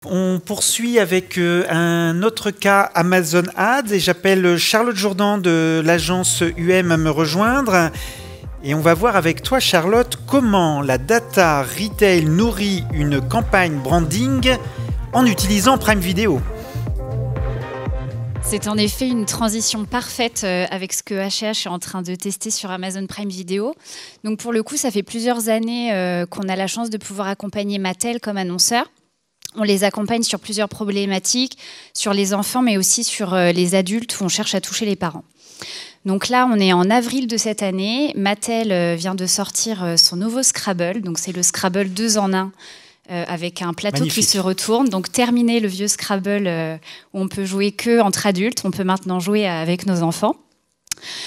On poursuit avec un autre cas Amazon Ads et j'appelle Charlotte Jourdan de l'agence UM à me rejoindre. Et on va voir avec toi, Charlotte, comment la data retail nourrit une campagne branding en utilisant Prime Video. C'est en effet une transition parfaite avec ce que H&H est en train de tester sur Amazon Prime Video. Donc pour le coup, ça fait plusieurs années qu'on a la chance de pouvoir accompagner Mattel comme annonceur. On les accompagne sur plusieurs problématiques, sur les enfants, mais aussi sur les adultes où on cherche à toucher les parents. Donc là, on est en avril de cette année. Mattel vient de sortir son nouveau Scrabble. Donc c'est le Scrabble 2 en 1 avec un plateau qui se retourne. Donc terminé le vieux Scrabble où on peut jouer que entre adultes. On peut maintenant jouer avec nos enfants.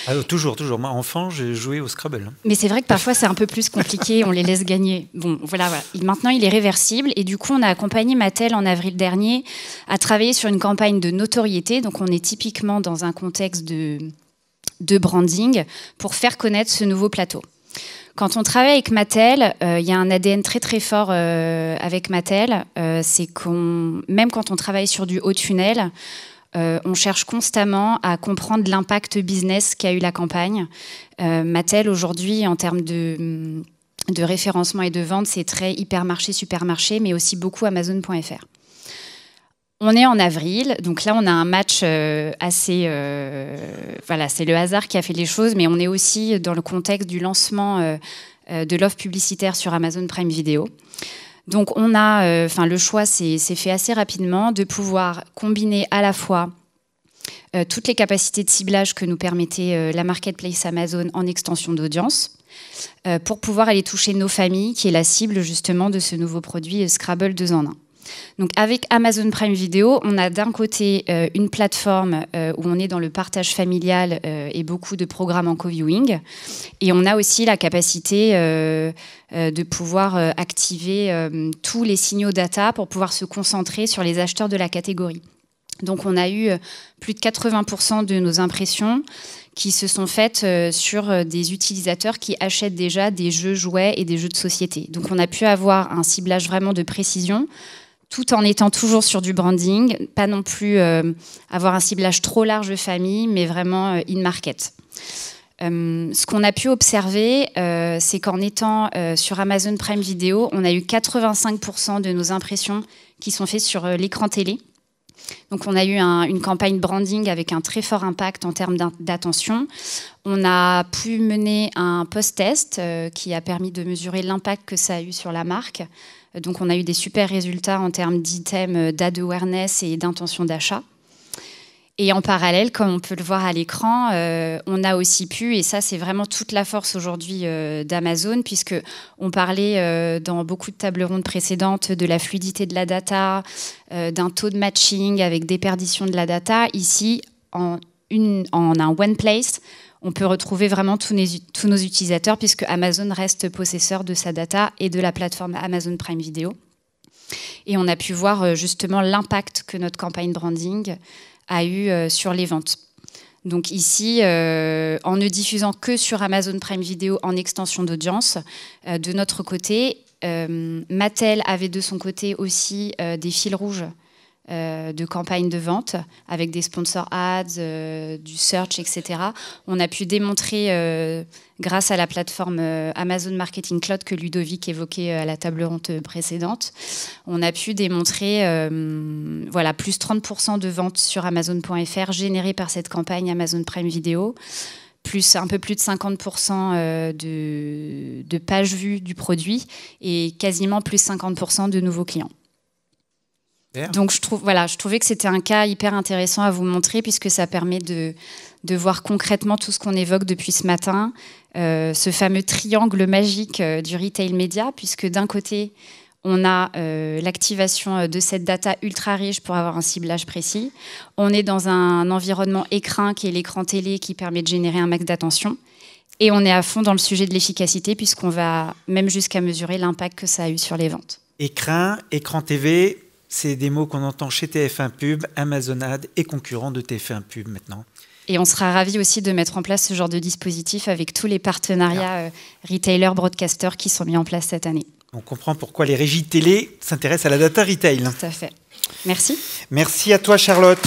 Alors, toujours. Moi, enfant, j'ai joué au Scrabble. Mais c'est vrai que parfois, c'est un peu plus compliqué. On les laisse gagner. Bon, voilà. Maintenant, il est réversible. Et du coup, on a accompagné Mattel en avril dernier à travailler sur une campagne de notoriété. Donc, on est typiquement dans un contexte de branding pour faire connaître ce nouveau plateau. Quand on travaille avec Mattel, il y a un ADN très très fort avec Mattel. C'est même quand on travaille sur du haut tunnel, on cherche constamment à comprendre l'impact business qu'a eu la campagne. Mattel, aujourd'hui, en termes de référencement et de vente, c'est très hypermarché, supermarché, mais aussi beaucoup Amazon.fr. On est en avril, donc là, on a un match assez... voilà, c'est le hasard qui a fait les choses, mais on est aussi dans le contexte du lancement de l'offre publicitaire sur Amazon Prime Video. Donc on a, le choix s'est fait assez rapidement de pouvoir combiner à la fois toutes les capacités de ciblage que nous permettait la marketplace Amazon en extension d'audience pour pouvoir aller toucher nos familles, qui est la cible justement de ce nouveau produit Scrabble 2 en 1. Donc avec Amazon Prime Video, on a d'un côté une plateforme où on est dans le partage familial et beaucoup de programmes en co-viewing. Et on a aussi la capacité de pouvoir activer tous les signaux data pour pouvoir se concentrer sur les acheteurs de la catégorie. Donc on a eu plus de 80% de nos impressions qui se sont faites sur des utilisateurs qui achètent déjà des jeux jouets et des jeux de société. Donc on a pu avoir un ciblage vraiment de précision, tout en étant toujours sur du branding, pas non plus avoir un ciblage trop large de famille, mais vraiment in-market. Ce qu'on a pu observer, c'est qu'en étant sur Amazon Prime Video, on a eu 85% de nos impressions qui sont faites sur l'écran télé. Donc on a eu une campagne branding avec un très fort impact en termes d'attention. On a pu mener un post-test qui a permis de mesurer l'impact que ça a eu sur la marque. Donc on a eu des super résultats en termes d'items, d'ad awareness et d'intention d'achat. Et en parallèle, comme on peut le voir à l'écran, on a aussi pu, et ça c'est vraiment toute la force aujourd'hui d'Amazon, puisqu'on parlait dans beaucoup de tables rondes précédentes de la fluidité de la data, d'un taux de matching avec déperdition de la data. Ici, en un one place, on peut retrouver vraiment tous nos utilisateurs, puisque Amazon reste possesseur de sa data et de la plateforme Amazon Prime Video. Et on a pu voir justement l'impact que notre campagne branding a eu sur les ventes. Donc ici, en ne diffusant que sur Amazon Prime Video en extension d'audience, de notre côté, Mattel avait de son côté aussi des fils rouges de campagne de vente avec des sponsors ads, du search, etc. On a pu démontrer, grâce à la plateforme Amazon Marketing Cloud que Ludovic évoquait à la table ronde précédente, on a pu démontrer plus 30% de ventes sur Amazon.fr générées par cette campagne Amazon Prime Video, plus un peu plus de 50% de pages vues du produit et quasiment plus 50% de nouveaux clients. Donc je trouvais que c'était un cas hyper intéressant à vous montrer, puisque ça permet de voir concrètement tout ce qu'on évoque depuis ce matin, ce fameux triangle magique du retail média, puisque d'un côté, on a l'activation de cette data ultra riche pour avoir un ciblage précis. On est dans un environnement écrin qui est l'écran télé qui permet de générer un max d'attention. Et on est à fond dans le sujet de l'efficacité, puisqu'on va même jusqu'à mesurer l'impact que ça a eu sur les ventes. Écran TV, c'est des mots qu'on entend chez TF1 Pub, Amazon Ads et concurrents de TF1 Pub maintenant. Et on sera ravis aussi de mettre en place ce genre de dispositif avec tous les partenariats retailers, broadcasters qui sont mis en place cette année. On comprend pourquoi les régies télé s'intéressent à la data retail. Tout à fait. Merci. Merci à toi, Charlotte.